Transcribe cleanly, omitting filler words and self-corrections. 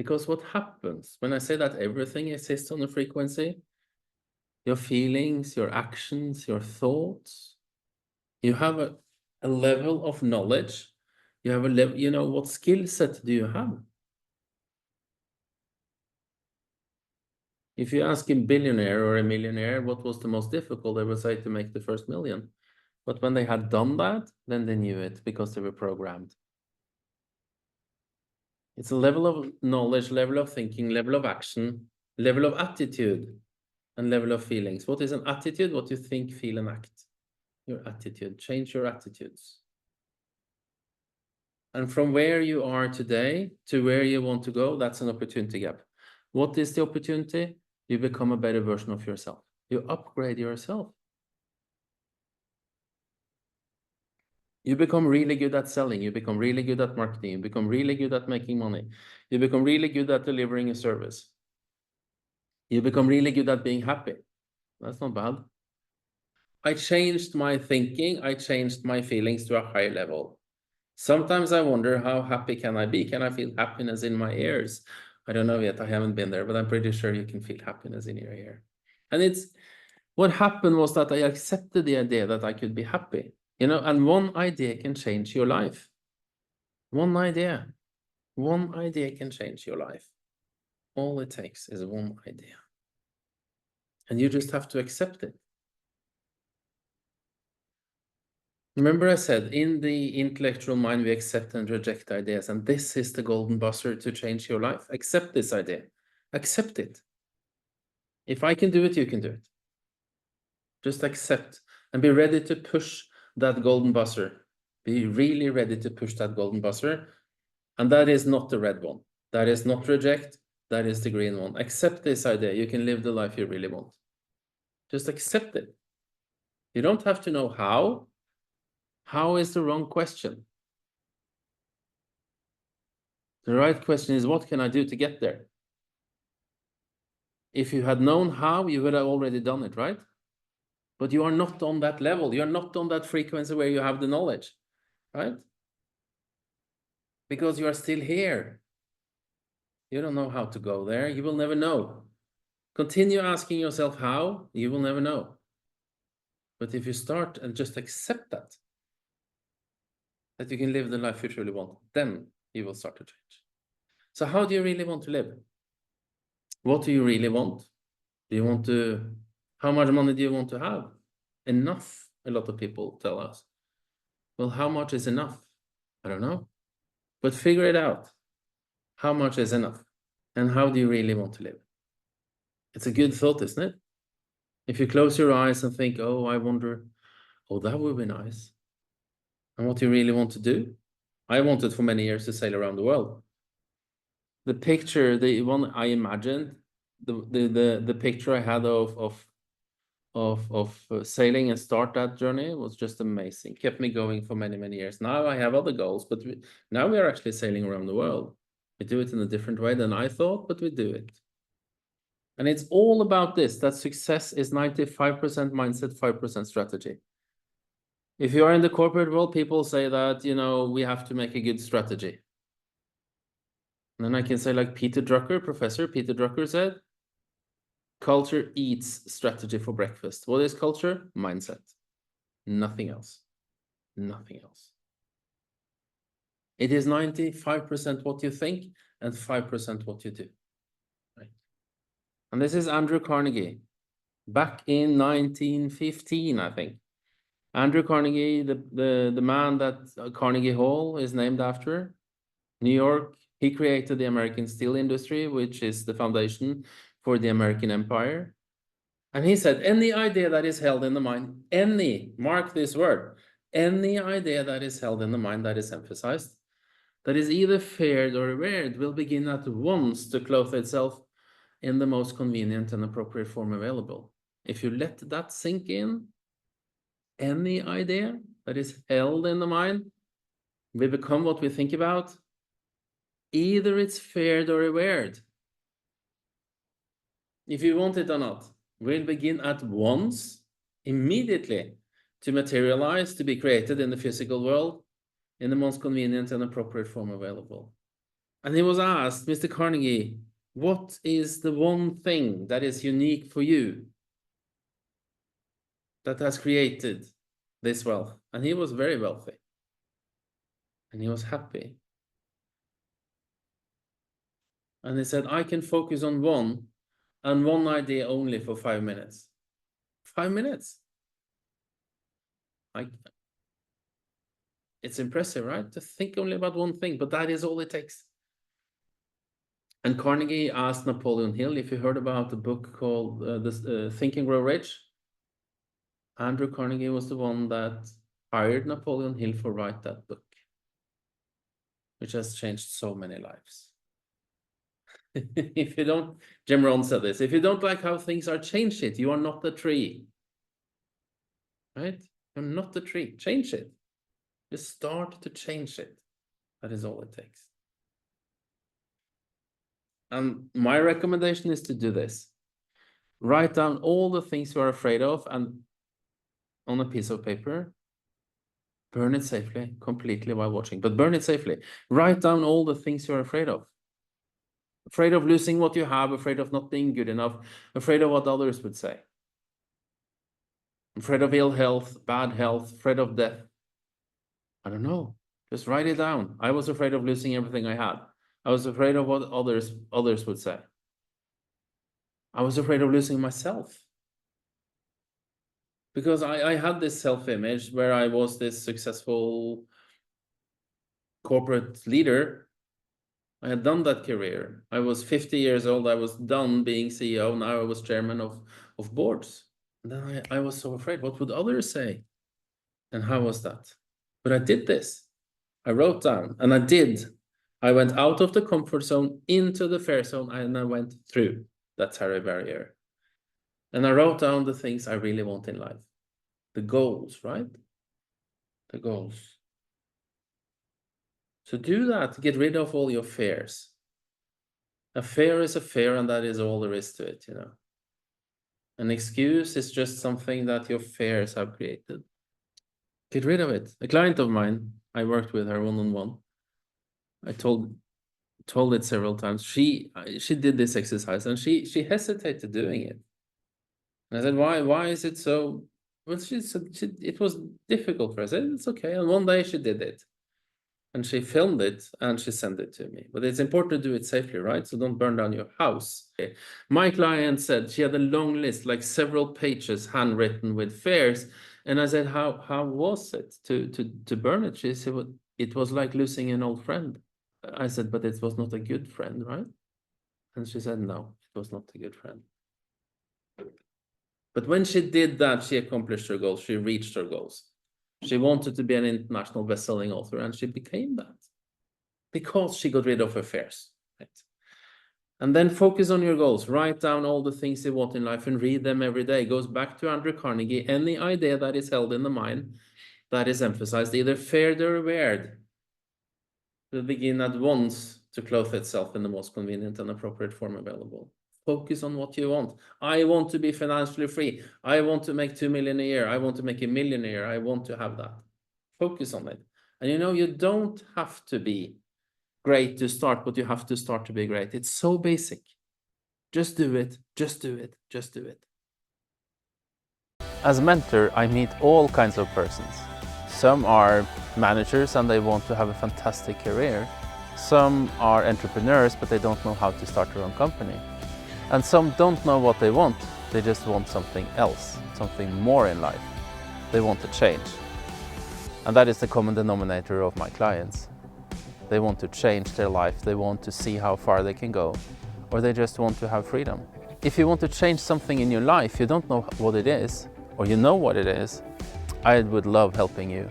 Because what happens when I say that everything exists on a frequency, your feelings, your actions, your thoughts, you have a level of knowledge, you have a level, you know, what skill set do you have? If you ask a billionaire or a millionaire what was the most difficult, they will say to make the first million. But when they had done that, then they knew it because they were programmed. It's a level of knowledge, level of thinking, level of action, level of attitude, and level of feelings. What is an attitude? What you think, feel, and act. Your attitude. Change your attitudes. And from where you are today to where you want to go, that's an opportunity gap. What is the opportunity? You become a better version of yourself. You upgrade yourself. You become really good at selling. You become really good at marketing. You become really good at making money. You become really good at delivering a service. You become really good at being happy. That's not bad. I changed my thinking. I changed my feelings to a higher level. Sometimes I wonder, how happy can I be? Can I feel happiness in my ears? I don't know yet. I haven't been there, but I'm pretty sure you can feel happiness in your ear. And it's what happened was that I accepted the idea that I could be happy, you know, and one idea can change your life. One idea can change your life. All it takes is one idea. And you just have to accept it. Remember I said, in the intellectual mind, we accept and reject ideas. And this is the golden buzzer to change your life. Accept this idea. Accept it. If I can do it, you can do it. Just accept and be ready to push that golden buzzer. Be really ready to push that golden buzzer. And that is not the red one. That is not reject. That is the green one. Accept this idea. You can live the life you really want. Just accept it. You don't have to know how. How is the wrong question. The right question is, what can I do to get there? If you had known how, you would have already done it, right? But you are not on that level. You're not on that frequency where you have the knowledge, right? Because you are still here. You don't know how to go there. You will never know. Continue asking yourself how, you will never know. But if you start and just accept that you can live the life you truly want, then you will start to change. So how do you really want to live? What do you really want? Do you want to, how much money do you want to have? Enough, a lot of people tell us. Well, how much is enough? I don't know. But figure it out. How much is enough? And how do you really want to live? It's a good thought, isn't it? If you close your eyes and think, oh, I wonder, oh, that would be nice. And what do you really want to do? I wanted for many years to sail around the world. The picture, the one I imagined, the picture I had of sailing and start that journey was just amazing. Kept me going for many, many years. Now I have other goals, but now we are actually sailing around the world. We do it in a different way than I thought, but we do it. And it's all about this, that success is 95% mindset, 5% strategy. If you are in the corporate world, people say that, you know, we have to make a good strategy. And then I can say, like Peter Drucker, Professor Peter Drucker said, culture eats strategy for breakfast. What is culture? Mindset. Nothing else. Nothing else. It is 95% what you think and 5% what you do. Right? And this is Andrew Carnegie. Back in 1915, I think. Andrew Carnegie, the man that Carnegie Hall is named after, New York, he created the American steel industry, which is the foundation for the American empire. And he said, any idea that is held in the mind, mark this word, any idea that is held in the mind that is emphasized, that is either feared or revered, will begin at once to clothe itself in the most convenient and appropriate form available. If you let that sink in, any idea that is held in the mind will become what we think about. Either it's feared or revered. If you want it or not, will begin at once, immediately, to materialize, to be created in the physical world in the most convenient and appropriate form available. And he was asked, Mr. Carnegie, what is the one thing that is unique for you that has created this wealth? And he was very wealthy. And he was happy. And he said, I can focus on one idea only for 5 minutes. 5 minutes. It's impressive, right? To think only about one thing, but that is all it takes. And Carnegie asked Napoleon Hill if you heard about the book called Think and Grow Rich. Andrew Carnegie was the one that hired Napoleon Hill to write that book, which has changed so many lives. If you don't, Jim Rohn said this, if you don't like how things are, change it. You are not the tree. Right? You're not the tree. Change it. Just start to change it. That is all it takes. And my recommendation is to do this. Write down all the things you are afraid of and on a piece of paper. Burn it safely, completely while watching, but burn it safely. Write down all the things you're afraid of. Afraid of losing what you have, afraid of not being good enough, afraid of what others would say. Afraid of ill health, bad health, afraid of death. I don't know. Just write it down. I was afraid of losing everything I had. I was afraid of what others would say. I was afraid of losing myself. Because I had this self-image where I was this successful corporate leader. I had done that career. I was 50 years old. I was done being CEO. Now I was chairman of boards. And then I was so afraid. What would others say? And how was that? But I did this. I wrote down, and I did. I went out of the comfort zone into the fear zone, and I went through that terror barrier. And I wrote down the things I really want in life. The goals, right? The goals. So do that. Get rid of all your fears. A fear is a fear, and that is all there is to it, you know. An excuse is just something that your fears have created. Get rid of it. A client of mine, I worked with her one-on-one. I told it several times. She did this exercise, and she hesitated doing it. And I said, why is it so? Well, she said it was difficult for her. I said, it's okay. And one day she did it. And she filmed it and she sent it to me. But it's important to do it safely, right? So don't burn down your house. Okay. My client said she had a long list, like several pages handwritten with fears. And I said, how was it to burn it? She said, well, it was like losing an old friend. I said, but it was not a good friend, right? And she said, no, it was not a good friend. But when she did that, she accomplished her goals. She reached her goals. She wanted to be an international best-selling author, and she became that because she got rid of her fears. Right? And then focus on your goals. Write down all the things you want in life and read them every day. It goes back to Andrew Carnegie. Any idea that is held in the mind that is emphasized, either feared or revered, will begin at once to clothe itself in the most convenient and appropriate form available. Focus on what you want. I want to be financially free. I want to make 2 million a year. I want to make 1 million a year. I want to have that. Focus on it. And you know, you don't have to be great to start, but you have to start to be great. It's so basic. Just do it. Just do it. Just do it. As a mentor, I meet all kinds of persons. Some are managers and they want to have a fantastic career. Some are entrepreneurs, but they don't know how to start their own company. And some don't know what they want. They just want something else, something more in life. They want to change. And that is the common denominator of my clients. They want to change their life. They want to see how far they can go, or they just want to have freedom. If you want to change something in your life, you don't know what it is, or you know what it is, I would love helping you.